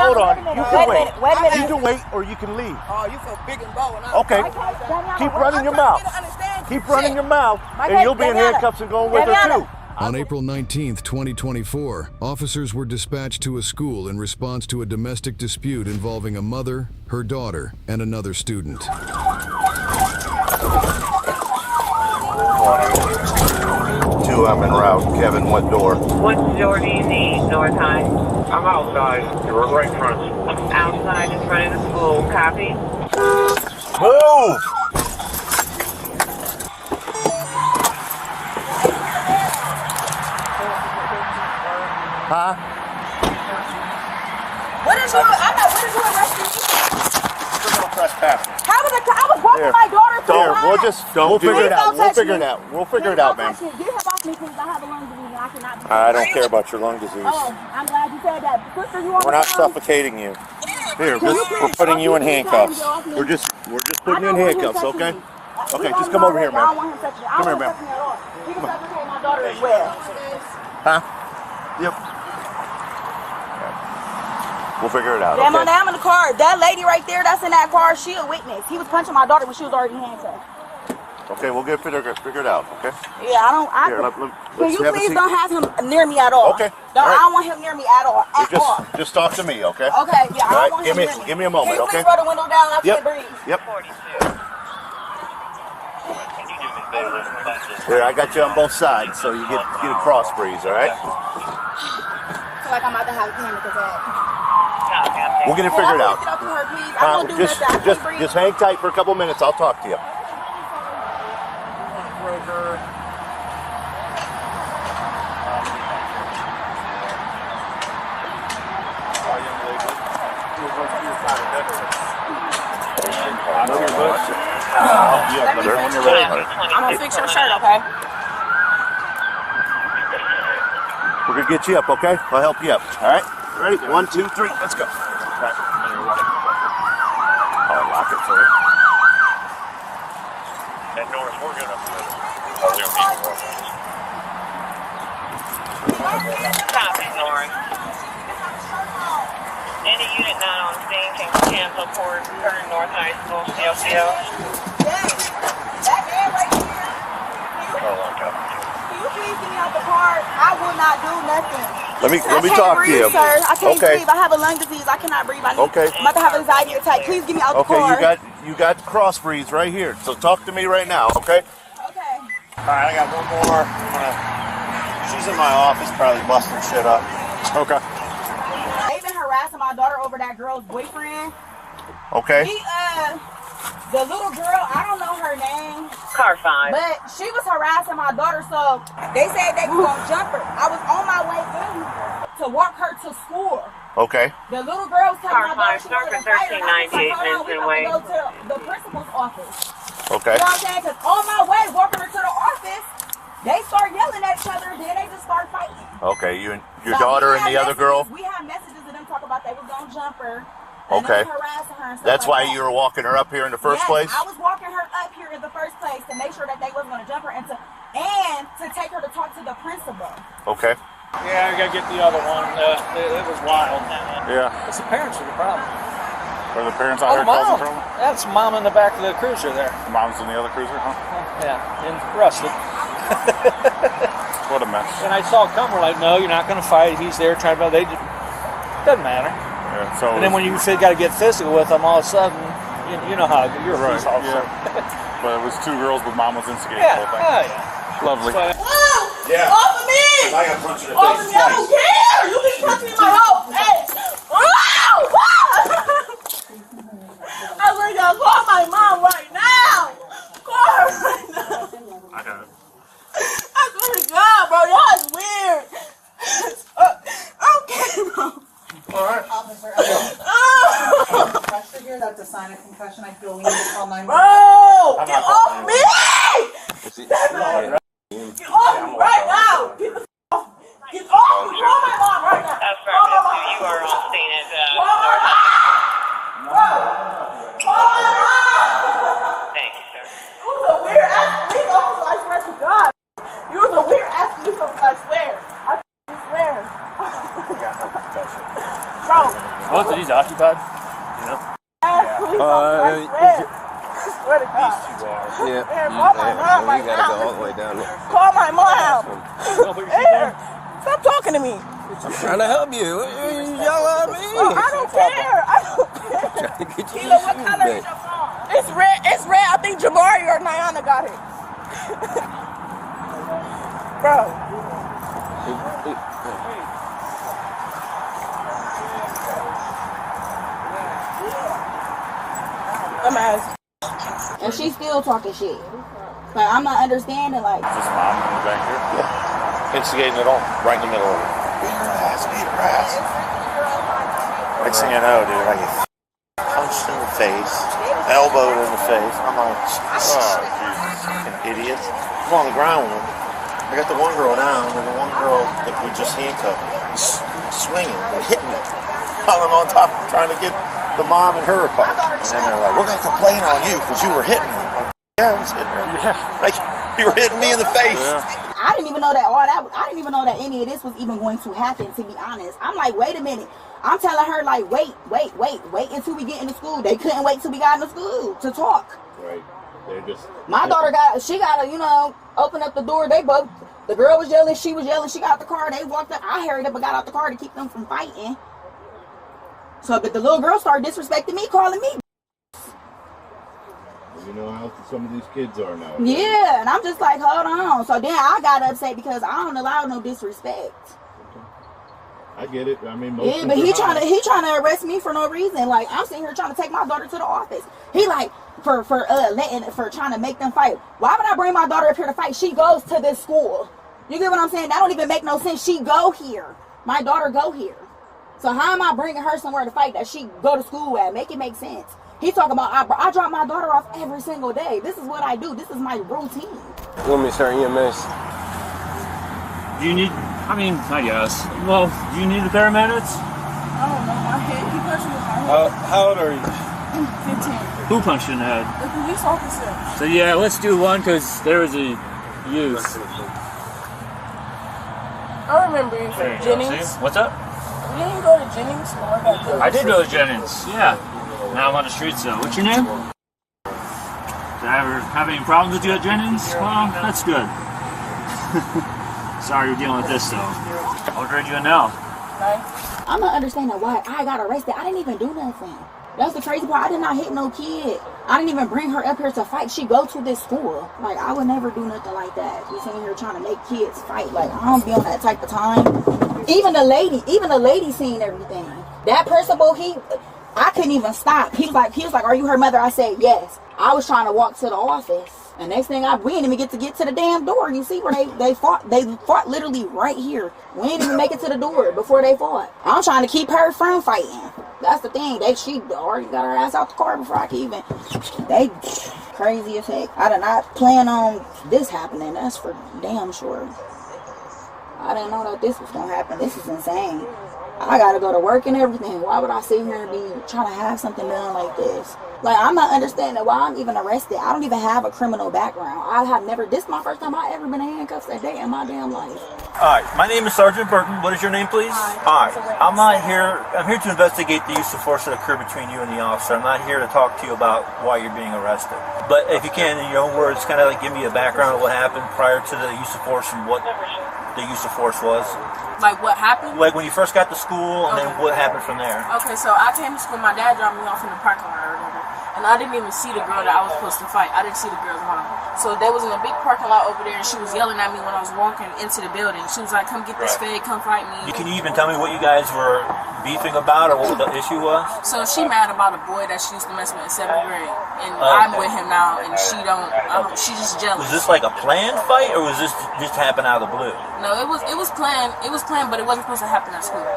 hold on. You can wait. Wait a minute. You can wait or you can leave. Oh, you feel big and bold now. Okay. Keep running your mouth. Keep running your mouth, and you'll be in handcuffs and going with her too. On April 19th, 2024, officers were dispatched to a school in response to a domestic dispute involving a mother, her daughter, and another student. 2, I'm en route. Kevin, what door? What door do you need, North High? I'm outside. You're right in front of the school. Outside in front of the school. Copy? Move! Huh? What is you? I'm not. What is you arresting me? Criminal trespassing. How was I was walking my daughter through There, the we'll figure it out. We'll figure it out. We'll figure it out, man. Get him off me, please. I have a lung disease and I cannot be. I don't care about your lung disease. Oh, I'm glad you said that. Sister, you want We're not suffocating you. Here, we're putting you in handcuffs. We're just putting you in handcuffs, okay? Okay, just come over here, man. I don't want him touching me. I don't want him touching me at all. He can suffocate my daughter as well. Huh? Yep. We'll figure it out. Yeah, Okay? I'm in the car. That lady right there, that's in that car, she a witness. He was punching my daughter when she was already handcuffed. Okay, we'll get figure it out. Okay. Yeah, I don't. Here, can you please don't have him near me at all? Okay. No, All right. I don't want him near me at all. Just talk to me, okay? Okay. Yeah, I don't want him Give me near me. give me a moment, Can you okay? please roll the window down? I Yep. can't breathe. Yep. Here, I got you on both sides, so you get a cross breeze, all right? I feel like I'm about to have a panic attack. We'll get it figured out. Get up to her, please. I won't do nothing. I can't breathe. Just hang tight for a couple minutes. I'll talk to you. I'm gonna fix your shirt, okay? We're gonna get you up, okay? I'll help you up. All right? Ready? 1, 2, 3. Let's go. All right. I'll lock it for you. And Norris, we're gonna Copy, Norris. Any unit not on scene can cancel for North High School CLCO. That man right here. Can you please get me out the car? I will not do nothing. Let me I can't talk breathe, to you. sir. I can't Okay. breathe. I have a lung disease. I cannot breathe. I'm about to have an anxiety attack. Please get me out the Okay, car. you got cross breeze right here. So talk to me right now, okay? Okay. All right, I got one more. She's in my office, probably busting shit up. Okay. They've been harassing my daughter over that girl's boyfriend. Okay. The little girl, I don't know her name. Car 5. But she was harassing my daughter, so they said they was gonna jump her. I was on my way in to walk her to school. Okay. The little girl was telling Car my daughter 5, she wanted to circa fight her. And I was like, 1398 hold on, we Vincent gonna Way. go to the principal's office. Okay. You know what I'm saying? Because on my way, walking her to the office, they start yelling at each other, then they just start fighting. Okay, you and your daughter and the other girl? We had messages of them talk about they was gonna jump her. Okay. Harassing her and stuff That's like why that. you were walking her up here in the first place? I was walking her up here in the first place to make sure that they wasn't gonna jump her and to take her to talk to the principal. Okay. Yeah, I gotta get the other one. It was wild. Yeah. It's the parents are the problem. Are the parents out here causing trouble? That's mom in the back of the cruiser there. The mom's in the other cruiser, huh? Yeah, in rusted. What a mess. And I saw it come. We're like, no, you're not gonna fight. He's there trying to. They just doesn't matter. Yeah, so And then when you got to get physical with them, all of a sudden, you know how you're a police officer. Yeah. But it was two girls, but mom was instigating Yeah, the whole thing. yeah. Lovely. Whoa! Yeah. Off of me! I got punched in the Off face of me! I don't care! You can punch me in my whole face! I really gotta call my mom right now! Call her right now! I got it. I swear to God, bro, y'all is weird! Okay, bro. Alright. Officer, pressure here, that's a sign of concussion. I feel we need to call 911. Bro! Get off me! Get off me right now! Get the off me! Get off me! Call my mom right now! Affirmative 2, you are on scene at Call my North mom! High. Call my mom! Thank you, sir. You was a weird ass police officer, I swear to God. You was a weird ass police officer, I swear. I swear. Bro, month that he's occupied? You know? Swear to God. Yeah. Here, call my mom You right gotta now. go all the way down there. Call my mom. Here, stop talking to me. I'm trying to help you. You yell at me. Oh, I don't care. I don't care. Trying to get you Keila, what color is your phone? It's red. It's red. I think Jabari or Nyana got it. Bro. I'm asking. And she's still talking shit. Like, I'm not understanding, like... Just mom back here? Yeah. Instigating it all. Right in the middle of it. Beat her ass, beat her ass. Next thing I know, dude, I get punched in the face, elbowed in the face. I'm like, oh, fucking idiot. I'm on the ground with him. I got the one girl down, and the one girl that we just handcuffed, swinging and hitting me. While I'm on top trying to get the mom and her apart. And then they're like, we're going to complain on you because you were hitting me. Yeah, I was hitting her. Yeah. Like, you were hitting me in the face. Yeah. I didn't even know that I didn't even know that any of this was even going to happen, to be honest. I'm like, wait a minute. I'm telling her, like, wait until we get into school. They couldn't wait till we got into school to talk. Right. They're just... My daughter she got to, you know, open up the door. They both, the girl was yelling, she was yelling, she got out the car, they walked up. I hurried up and got out the car to keep them from fighting. So, but the little girl started disrespecting me, calling me. You know how some of these kids are now. Yeah, and I'm just like, hold on. So then I got upset because I don't allow no disrespect. I get it. I mean, yeah, but he trying to arrest me for no reason. Like, I'm sitting here trying to take my daughter to the office. He like for trying to make them fight. Why would I bring my daughter up here to fight? She goes to this school. You get what I'm saying? That don't even make no sense. She go here. My daughter go here. So how am I bringing her somewhere to fight that she go to school at? Make it make sense. He talking about I drop my daughter off every single day. This is what I do. This is my routine. You want me to start EMS? Do you need, I guess. Well, do you need the paramedics? I don't know. My head. He punched me with my head. How old are you? 15. Who punched you in the head? The police officer. So yeah, let's do one because there was a use. I remember you from Jennings. See? What's up? You didn't go to Jennings? I did go to Jennings, yeah. Now I'm on the streets though. What's your name? Did I ever have any problems with you at Jennings? Well, that's good. Sorry you're dealing with this though. I'll grade you in now. I'm not understanding why I got arrested. I didn't even do nothing. That's the crazy part. I did not hit no kid. I didn't even bring her up here to fight. She go to this school. Like, I would never do nothing like that. You sitting here trying to make kids fight. Like, I don't be on that type of time. Even the lady seen everything. That principal, I couldn't even stop. He was like, are you her mother? I said, yes. I was trying to walk to the office. And next thing we didn't even get to the damn door. You see where they fought literally right here. We didn't even make it to the door before they fought. I'm trying to keep her from fighting. That's the thing. She already got her ass out the car before I could even. They crazy as heck. I did not plan on this happening. That's for damn sure. I didn't know that this was gonna happen. This is insane. I gotta go to work and everything. Why would I sit here and be trying to have something done like this? Like, I'm not understanding why I'm even arrested. I don't even have a criminal background. This is my first time I ever been in handcuffs a day in my damn life. Alright, my name is Sergeant Burton. What is your name, please? Hi. I'm here to investigate the use of force that occurred between you and the officer. I'm not here to talk to you about why you're being arrested. But if you can, in your own words, kind of like give me a background of what happened prior to the use of force and what the use of force was. Like what happened? Like when you first got to school and then what happened from there. Okay, so I came to school. My dad dropped me off in the parking lot or whatever. And I didn't even see the girl that I was supposed to fight. I didn't see the girl's mom. So they was in a big parking lot over there, and she was yelling at me when I was walking into the building. She was like, come get this fade, come fight me. Can you even tell me what you guys were beefing about or what the issue was? So she mad about a boy that she used to mess with in 7th grade. And I'm with him now, and she don't, she's just jealous. Was this like a planned fight, or was this just happen out of the blue? No, it was planned. It was planned, but it wasn't supposed to happen at school.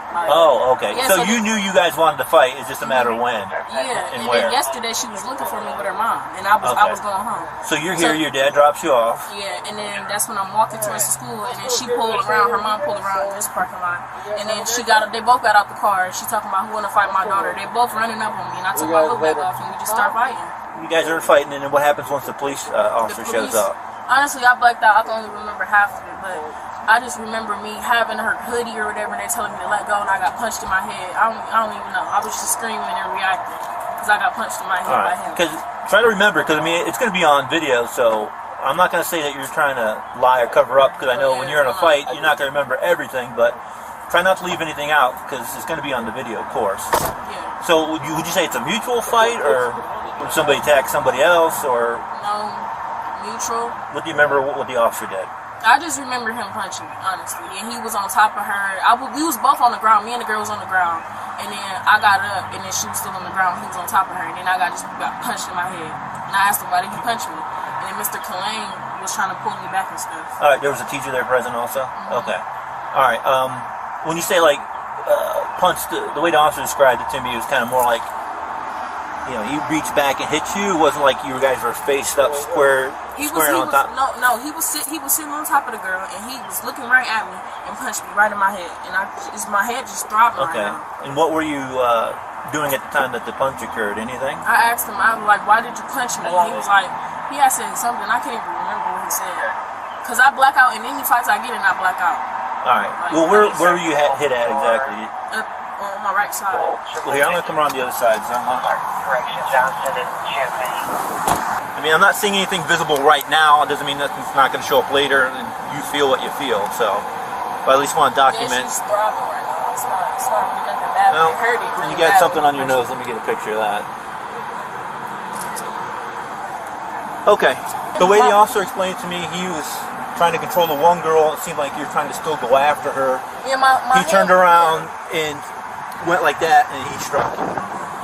Like, oh, okay. Yeah, so you knew you guys wanted to fight. It's just a matter of when. Yeah, and where. then yesterday she was looking for me with her mom, and I was going home. So you're here. Your dad drops you off. Yeah, and then that's when I'm walking towards the school, and then she pulled around. Her mom pulled around in this parking lot, and then they both got out the car. She talking about who want to fight my daughter. They both running up on me, and I took my hook back off, and we just start fighting. You guys are fighting, and then what happens once the police officer shows up? Honestly, I blacked out. I can only remember half of it, but I just remember me having her hoodie or whatever, and they telling me to let go, and I got punched in my head. I don't even know. I was just screaming and reacting because I got punched in my head by him. Because try to remember, because I mean it's going to be on video, so I'm not going to say that you're trying to lie or cover up, because I know when you're in a fight, you're not going to remember everything, but try not to leave anything out, because it's going to be on the video, of course. Yeah. So would you say it's a mutual fight, or would somebody attack somebody else, or? No, mutual. What do you remember what the officer did? I just remember him punching me, honestly, and he was on top of her. We was both on the ground. Me and the girl was on the ground, and then I got up, and then she was still on the ground. He was on top of her, and then I got punched in my head. And I asked him, why did he punch me? And then Mr. Kalane was trying to pull me back and stuff. All right, there was a teacher there present also? Okay. All right, when you say, like, punched, the way the officer described it to me, it was kind of more like, you know, he reached back and hit you. It wasn't like you guys were faced up squaring on top. No, he was sitting on top of the girl, and he was looking right at me and punched me right in my head, and my head just throbbing right now. And what were you doing at the time that the punch occurred? Anything? I asked him, I was like, why did you punch me? He was like, he had said something. I can't even remember what he said. Because I black out in any fights I get in, I black out. All right. Like, well, where were you hit at exactly? Up on my right side. Well, here, I'm going to come around the other side. So I mean, I'm not seeing anything visible right now. It doesn't mean nothing's not going to show up later, and you feel what you feel. So, but I at least want to document. Yeah, she's throbbing right now. It's not really nothing bad. Well, It hurt it. and you got something on your nose. Let me get a picture of that. Okay. The way the officer explained it to me, he was trying to control the one girl. It seemed like you're trying to still go after her. Yeah, my he turned around and went like that, and he struck you.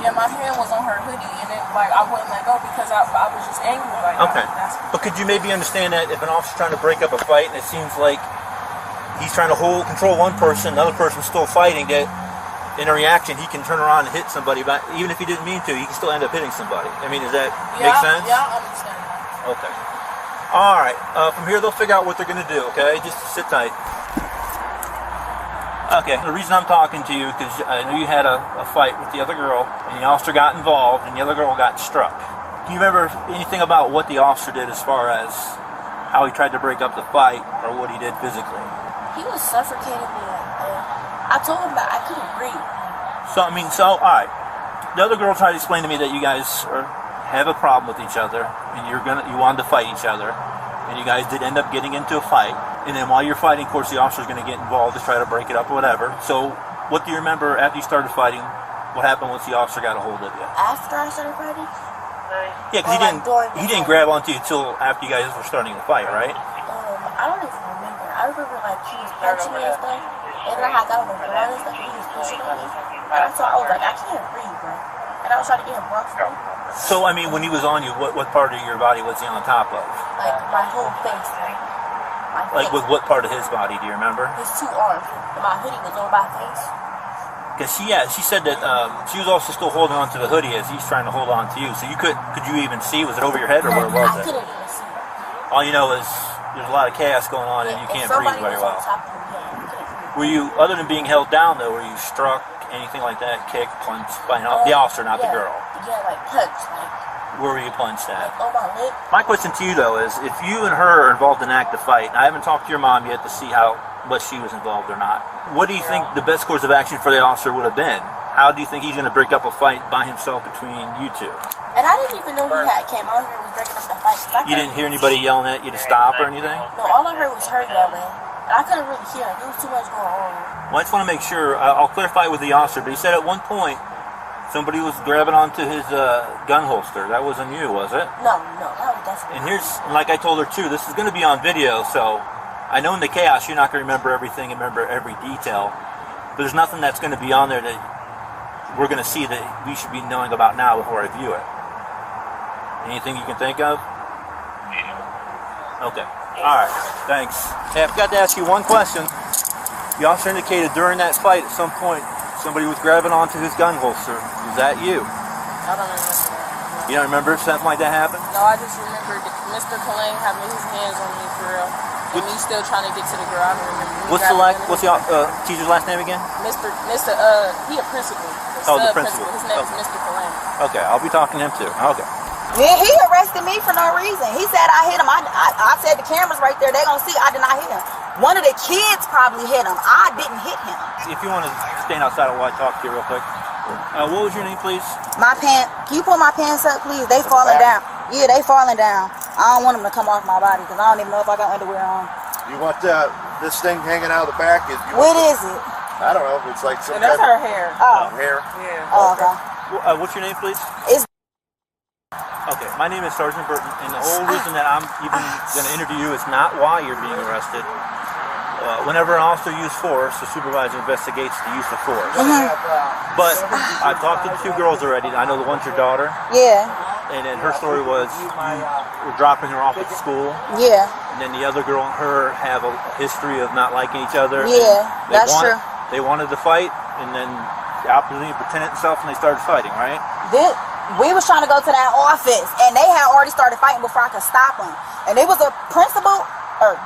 Yeah, my hand was on her hoodie, and it, like, I wouldn't let go because I was just angry. Like, okay. But could you maybe understand that if an officer's trying to break up a fight, and it seems like he's trying to control one person, another person's still fighting, that in a reaction he can turn around and hit somebody, but even if he didn't mean to, he can still end up hitting somebody. I mean, does that make sense? Yeah, I understand that. Okay. All right. From here, they'll figure out what they're going to do, okay? Just sit tight. Okay, the reason I'm talking to you is because I know you had a fight with the other girl, and the officer got involved, and the other girl got struck. Do you remember anything about what the officer did as far as how he tried to break up the fight, or what he did physically? He was suffocating me. I told him that I couldn't breathe. So, all right. The other girl tried to explain to me that you guys have a problem with each other, and you wanted to fight each other, and you guys did end up getting into a fight. And then while you're fighting, of course, the officer's going to get involved to try to break it up or whatever. So what do you remember after you started fighting? What happened once the officer got a hold of you? After I started fighting? Yeah, because he didn't grab onto you until after you guys were starting to fight, right? I don't even remember. I remember, like, he was punching me and stuff. And then I got on the ground and stuff, and he was pushing on me. And I was like, I can't breathe, bro. And I was trying to get him off me. So, I mean, when he was on you, what part of your body was he on top of? Like, my whole face, Like, with what part of his body, do you remember? His two arms. My hoodie was on my face. Because she said that she was also still holding on to the hoodie as he's trying to hold on to you. So could you even see? Was it over your head, or where was it? I couldn't even see. All you know is there's a lot of chaos going on, and you can't breathe very well. Were you, other than being held down though, were you struck, anything like that, kicked, punched by the officer, not the girl? Yeah, like punched, like. Where were you punched at? On my lip. My question to you, though, is if you and her are involved in an active fight, and I haven't talked to your mom yet to see how much she was involved or not, what do you think the best course of action for the officer would have been? How do you think he's going to break up a fight by himself between you two? And I didn't even know he came out here and was breaking up the fight. You didn't hear anybody yelling at you to stop or anything? No, all I heard was her yelling. And I couldn't really hear it. There was too much going on. Well, I just want to make sure, I'll clarify with the officer, but he said at one point, somebody was grabbing onto his gun holster. That wasn't you, was it? No, that was definitely. And like I told her too, this is going to be on video, so I know in the chaos you're not going to remember everything and remember every detail. But there's nothing that's going to be on there that we're going to see that we should be knowing about now before I view it. Anything you can think of? Okay. All right. Thanks. Hey, I forgot to ask you one question. The officer indicated during that fight at some point somebody was grabbing onto his gun holster. Was that you? I don't remember that. You don't remember something like that happened? No, I just remember Mr. Kalane having his hands on me for real. And me still trying to get to the girl. I don't remember. What's the teacher's last name again? He a principal. The principal. His name is Mr. Kalane. Okay, I'll be talking to him too. Okay. Yeah, he arrested me for no reason. He said I hit him. I said the camera's right there. They gonna see I did not hit him. One of the kids probably hit him. I didn't hit him. If you want to stand outside while I talk to you real quick. What was your name, please? My pants. Can you pull my pants up, please? They falling down. Yeah, they falling down. I don't want them to come off my body because I don't even know if I got underwear on. You want this thing hanging out of the back? What is it? I don't know. It's like some That's her hair. Oh. hair. Yeah. Oh, okay. What's your name, please? It's Okay, my name is Sergeant Burton, and the whole reason that I'm even going to interview you is not why you're being arrested. Whenever an officer uses force, the supervisor investigates the use of force. But I've talked to the two girls already. I know the one's your daughter. Yeah. And then her story was you were dropping her off at school. Yeah. And then the other girl and her have a history of not liking each other. Yeah, that's true. They wanted to fight, and then the opposite pretended itself, and they started fighting, right? We was trying to go to that office, and they had already started fighting before I could stop them. And it was a principal or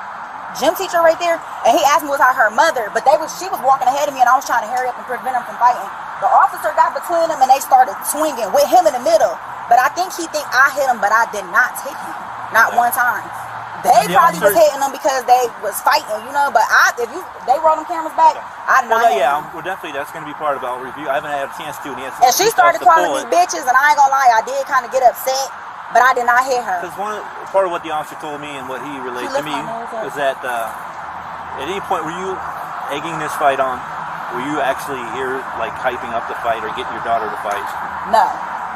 gym teacher right there, and he asked me was I her mother, but she was walking ahead of me, and I was trying to hurry up and prevent them from fighting. The officer got between them, and they started swinging with him in the middle. But I think he think I hit him, but I did not hit him, not one time. They probably was hitting them because they was fighting, you know. But if they roll them cameras back, I did not hit them. Well, definitely that's going to be part of our review. I haven't had a chance to. And she started calling me bitches, and I ain't gonna lie, I did kind of get upset, but I did not hit her. Because part of what the officer told me and what he relayed to me was that at any point were you egging this fight on? Were you actually here, like hyping up the fight or getting your daughter to fight? No.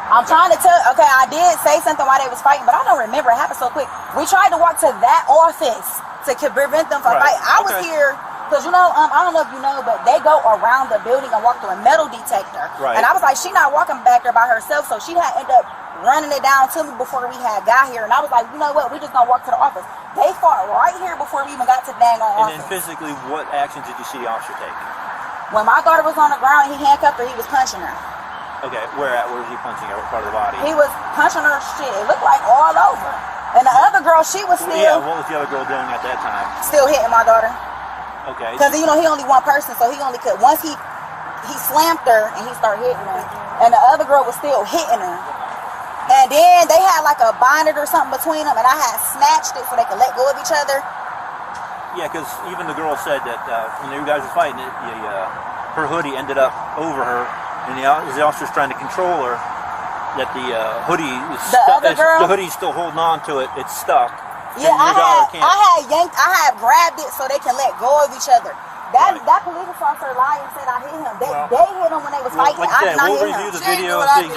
I'm trying to tell. Okay, I did say something while they was fighting, but I don't remember. It happened so quick. We tried to walk to that office to prevent them from fighting. I was here because I don't know if you know, but they go around the building and walk through a metal detector. Right. And I was like, she not walking back there by herself, so she had ended up running it down to me before we had got here. And I was like, you know what? We just gonna walk to the office. They fought right here before we even got to the dang on office. And then physically, what actions did you see the officer take? When my daughter was on the ground, he handcuffed her. He was punching her. Okay, where was he punching her? What part of the body? He was punching her shit. It looked like all over. And the other girl, she was still... Yeah, what was the other girl doing at that time? Still hitting my daughter. Okay. Because, he only one person, so he only could... Once he slammed her, and he started hitting her. And the other girl was still hitting her. And then they had like a bonnet or something between them, and I had snatched it so they could let go of each other. Yeah, because even the girl said that when you guys were fighting, her hoodie ended up over her. And the officer's trying to control her, that the hoodie is the hoodie's still holding on to it. It's stuck. Yeah, I had grabbed it so they can let go of each other. That police officer lied and said I hit him. They hit him when they was fighting. Like I did not we'll hit review him. the video and see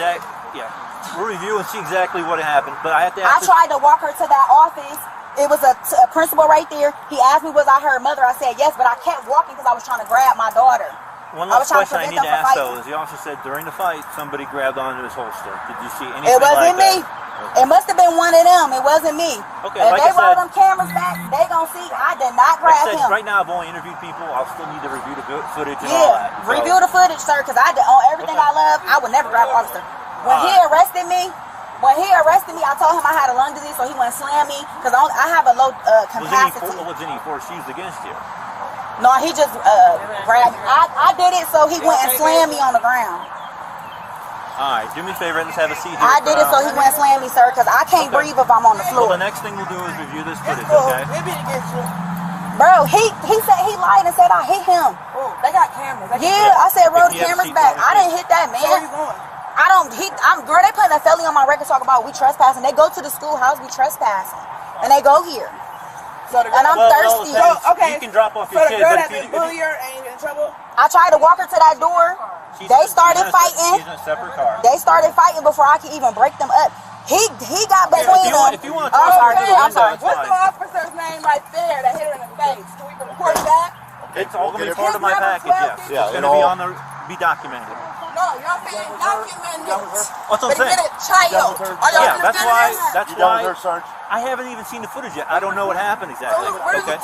we'll review and see exactly what happened. But I have to. I tried to walk her to that office. It was a principal right there. He asked me was I her mother. I said yes, but I kept walking because I was trying to grab my daughter. One last question I need to ask though is the officer said during the fight somebody grabbed onto his holster. Did you see anything like that? It wasn't me. Okay. It must have been one of them. It wasn't me. Okay, if like they roll them cameras back, they gonna see I did not grab him. Right now I've only interviewed people. I'll still need to review the footage and all that. Yeah, review the footage, sir, because I did on everything I love. I would never grab an officer. When he arrested me, I told him I had a lung disease, so he wouldn't slam me because I have a low capacity. Was any force used against you? No, he just grabbed me. I did it so he went and slammed me on the ground. Alright, do me a favor and let's have a seat here. I did it so he went and slammed me, sir, because I can't breathe if I'm on the floor. Well, the next thing we'll do is review this footage, okay? Bro, he said he lied and said I hit him. Oh, they got cameras. I said roll the cameras back. I didn't hit that man. Where you going? Girl, they putting a felony on my record talking about we trespassing. They go to the schoolhouse, we trespassing. And they go here. And I'm thirsty. Okay. You can drop off your kid, but if you bully her and you in trouble? I tried to walk her to that door. They started fighting. She's in a separate car. They started fighting before I could even break them up. He got between them. If you want to talk I'm sorry. What's the officer's name right there that hit her in the face? Can we report that? It's all going to be part of my package, yes. Yeah, it's going to be documented. No, y'all saying documented. What's what I'm saying? Child. Yeah, that's why. Sarge? I haven't even seen the footage yet. I don't know what happened exactly. Okay.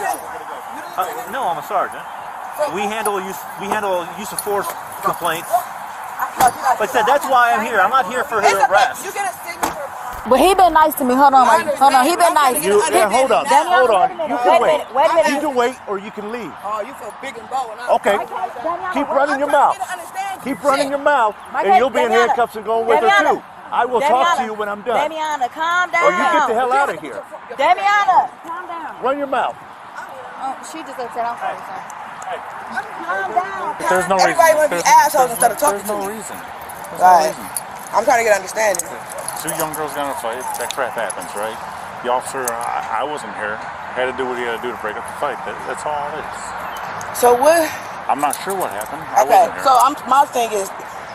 No, I'm a sergeant. We handle use of force complaints. But said that's why I'm here. I'm not here for her arrest. You get a signature. But he been nice to me. Hold on. He been nice. Hold on. You can wait. Wait a minute. You can wait or you can leave. Oh, you feel big and bold. Okay. Keep running your mouth. Keep running your mouth, and you'll be in handcuffs and going with her too. I will talk to you when I'm done. Damiana, calm down. Or you get the hell out of here. Damiana, calm down. Run your mouth. Oh, she just upset. I'm sorry, sir. Calm down. But there's no Everybody reason. want to be assholes instead of talking There's to no me. reason. There's Right. no reason. I'm trying to get understanding. Two young girls got in a fight. That crap happens, right? The officer, I wasn't here, had to do what he had to do to break up the fight. That's all it is. So what? I'm not sure what happened. I Okay, wasn't here. so my thing is,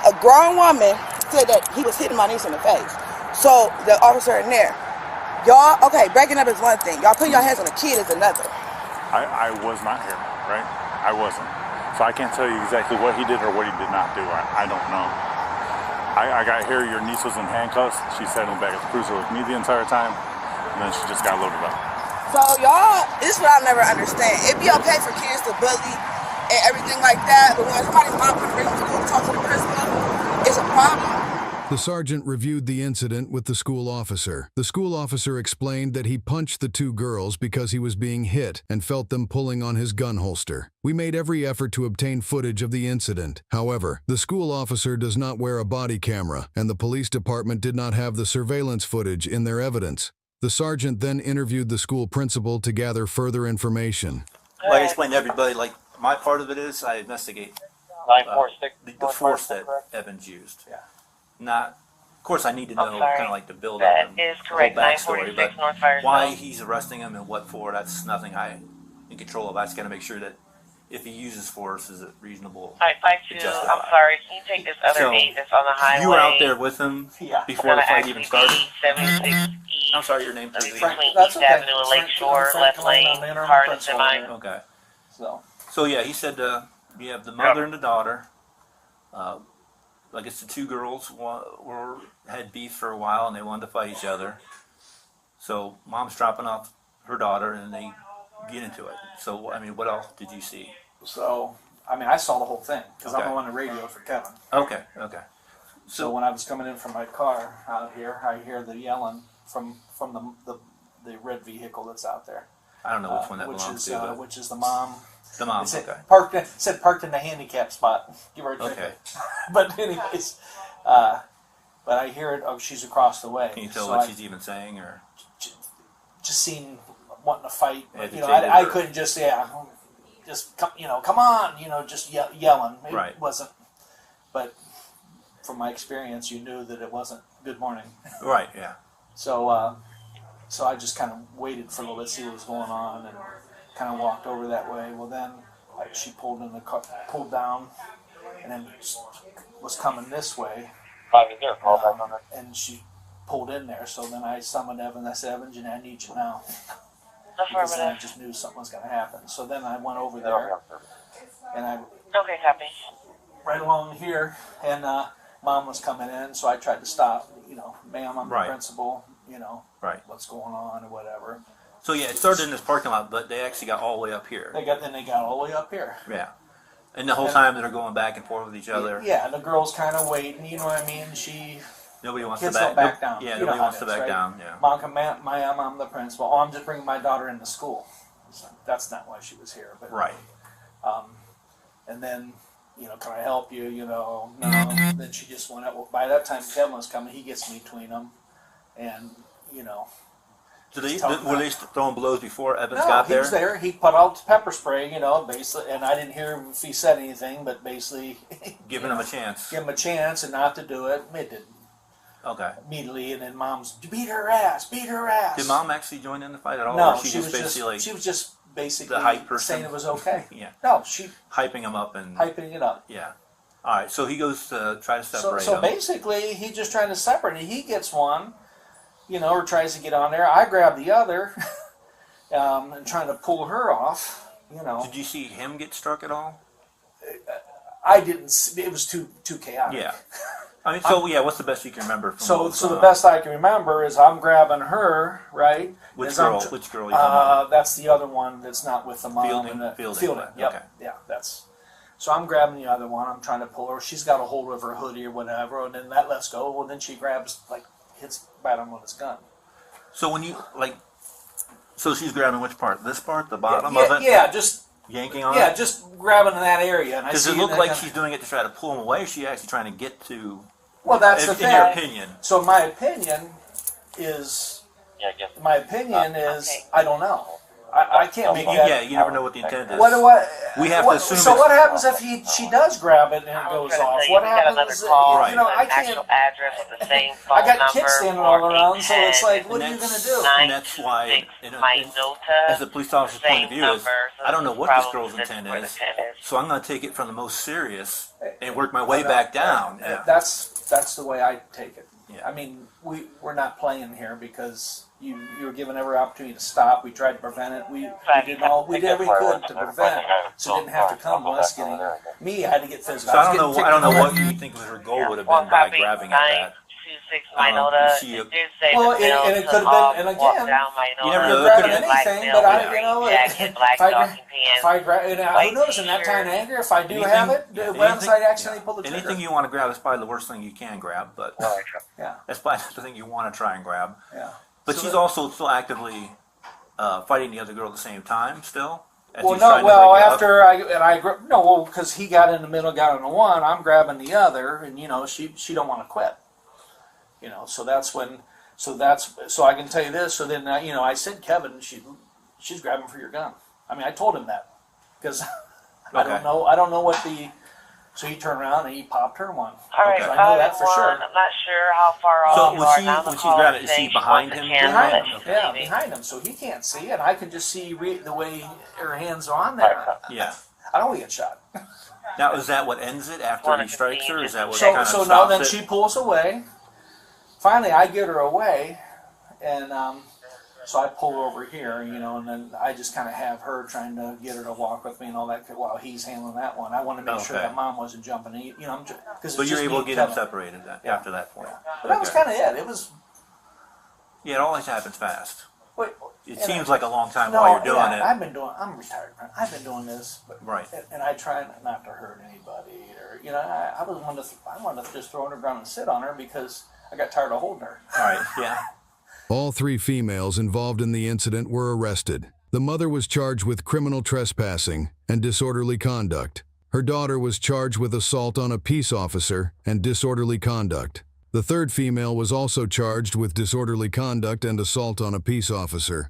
a grown woman said that he was hitting my niece in the face. So the officer in there, y'all, okay, breaking up is one thing. Y'all putting your hands on a kid is another. I was not here, right? I wasn't. So I can't tell you exactly what he did or what he did not do. I don't know. I got here, your niece was in handcuffs. She sat in the back of the cruiser with me the entire time, and then she just got loaded up. So y'all, this is what I never understand. It'd be okay for kids to bully and everything like that, but when somebody's mom comes to bring them to school to talk to the principal, it's a problem. The sergeant reviewed the incident with the school officer. The school officer explained that he punched the two girls because he was being hit and felt them pulling on his gun holster. We made every effort to obtain footage of the incident. However, the school officer does not wear a body camera, and the police department did not have the surveillance footage in their evidence. The sergeant then interviewed the school principal to gather further information. Like I explained to everybody, like my part of it is I investigate the force that Evans used. Yeah. Not, of course, I need to know sorry. kind of like the build That up and is the whole correct. backstory, 946 but North Fire why Zone. he's arresting him and what for, that's nothing I in control of. I just got to make sure that if he uses force, is it reasonable? Alright, 5-2, Justified. I'm sorry, can you take this other So, gate that's on the highway? You were out there with him Yeah. before the fight even started? 76 I'm sorry, your name, please. between That's East okay. Avenue and Lakeshore, left lane, car and semi. Okay. So So yeah, he said you have the mother and the daughter. I guess the two girls had beef for a while and they wanted to fight each other. So mom's dropping off her daughter and they get into it. So I mean, what else did you see? So, I mean, I saw the whole thing because Okay. I'm on the radio for Kevin. Okay. So when I was coming in from my car out here, I hear the yelling from the red vehicle that's out there. I don't know which one that belongs to. But Which is the mom. the mom. It said, Okay. parked in the handicap spot. Give her a ticket. Okay. But anyways, but I hear it. Oh, she's across the way. Can you tell So what I she's even saying, or just seen wanting to fight? But, you know, Agitated I or- couldn't just come on, just yelling. It Right. wasn't. But from my experience, you knew that it wasn't good morning. right? Yeah. So, so I just kind of waited for a little bit, see what was going on, and kind of walked over that way. Well, then she pulled in the car, pulled down, and then was coming this way. And she pulled in there. So then I summoned Evans. I said, Evans, I need you now. Because then I Affirmative. just knew something was going to happen. So then I went over there, and I Okay, copy. right along here, and Mom was coming in, so I tried to stop. Ma'am, I'm Right. the principal. Right. What's going on or whatever. So yeah, it started in this parking lot, but they actually got all the way up here. They got all the way up here. Yeah. And the whole time they're going back and forth with each other. Yeah, and the girl's kind of waiting. You know what I mean? Nobody wants to Kids don't back down. Yeah, You know nobody how wants it to is, back right? down. Yeah. Mom, I'm the principal. Oh, I'm just bringing my daughter into school. So that's not why she was here. But Right. And then, can I help you? No. Then she just went out. Well, by that time, Kevin was coming. He gets me between them, and So they, Just were they throwing blows before Evans no, got he there? was there. He put out pepper spray, basically, and I didn't hear if he said anything, but basically Giving him a chance. give him a chance and not to do it. It didn't Okay. immediately, and then Mom's beat her ass. Did Mom actually join in the fight at all? No, or she was basically just basically the hype person? saying it was okay. Yeah. No, she hyping him up and hyping it up. yeah. All right. So he goes to try to separate So them. basically, he's just trying to separate it. He gets one, or tries to get on there. I grab the other, and trying to pull her off. Did you see him get struck at all? I didn't. It was too chaotic. Yeah. I mean, so yeah. What's the best you can remember? From what So was the going on? best I can remember is I'm grabbing her, right? Which As I'm girl? tr- Which girl? Are you talking about? That's the other one that's not with the mom. Fielding? And the, Fielding, Yep. okay. Yeah, that's. So I'm grabbing the other one. I'm trying to pull her. She's got a hold of her hoodie or whatever, and then that lets go. Well, then she grabs, hits him with his gun. So when you so she's grabbing which part? This part, the bottom yeah, of it? Yeah, just Yanking on yeah, it? just grabbing in that area. Does it look like she's doing it to try to pull him away? Or is she actually trying to get to? Well, that's the in thing. your opinion. So my opinion is. Yeah, I guess. My opinion is I don't know. I can't make that. Yeah, you never know what the intent is. What? We have to assume. So it's, what happens if she does grab it and it goes off? What happens? Right. You know, I can't. Address with the same phone I got number, kids standing all around, so it's like, what are you gonna do? And that's why, as a police officer's point of view, is I don't know what this girl's intent is, so I'm going to take it from the most serious and work my way back down. Yeah. That's the way I take it. Yeah. I mean, we're not playing here because you were given every opportunity to stop. We tried to prevent it. We did everything we could to prevent it, so it didn't have to come to us getting me. I had to get physical. So I don't know what you think her goal would have been by grabbing at that. Well, and it could have been, and again, you never know. Grabbing anything, but if I grab, and who knows? In that time of anger, if I do have it, what if I accidentally pull the trigger? Anything you want to grab is probably the worst thing you can grab, but yeah, that's probably the thing you want to try and grab. Yeah. But So she's also still actively fighting the other girl at the same time, still. As well, he's no, trying to well, break it up. after because he got in the middle, got on the one, I'm grabbing the other, and she don't want to quit. So that's when, so I can tell you this. So then, I said, Kevin, she's grabbing for your gun. I mean, I told him that because I don't know what the. So he turned around and he popped her one. All right, so I know that for sure. I'm not sure how far So off you are. when she grabbed it, is she behind him? Behind him, so he can't see, and I can just see the way her hands are on there. Yeah. I don't want to get shot. Now, is that what ends it after he strikes her? Is that what kind of So stops no, then it? she pulls away. Finally, I get her away, and so I pull over here, and then I just kind of have her trying to get her to walk with me and all that while he's handling that one. I want to make sure that mom wasn't jumping. Because But you're able to get them separated after that point. But that was kind of it. It was. Yeah, it always happens fast. Wait, it seems like a a while you're doing it. I'm retired. I've been doing this, right? And I try not to hurt anybody, or I wanted to just throw her on the ground and sit on her because I got tired of holding her. All right, yeah. All 3 females involved in the incident were arrested. The mother was charged with criminal trespassing and disorderly conduct. Her daughter was charged with assault on a peace officer and disorderly conduct. The 3rd female was also charged with disorderly conduct and assault on a peace officer.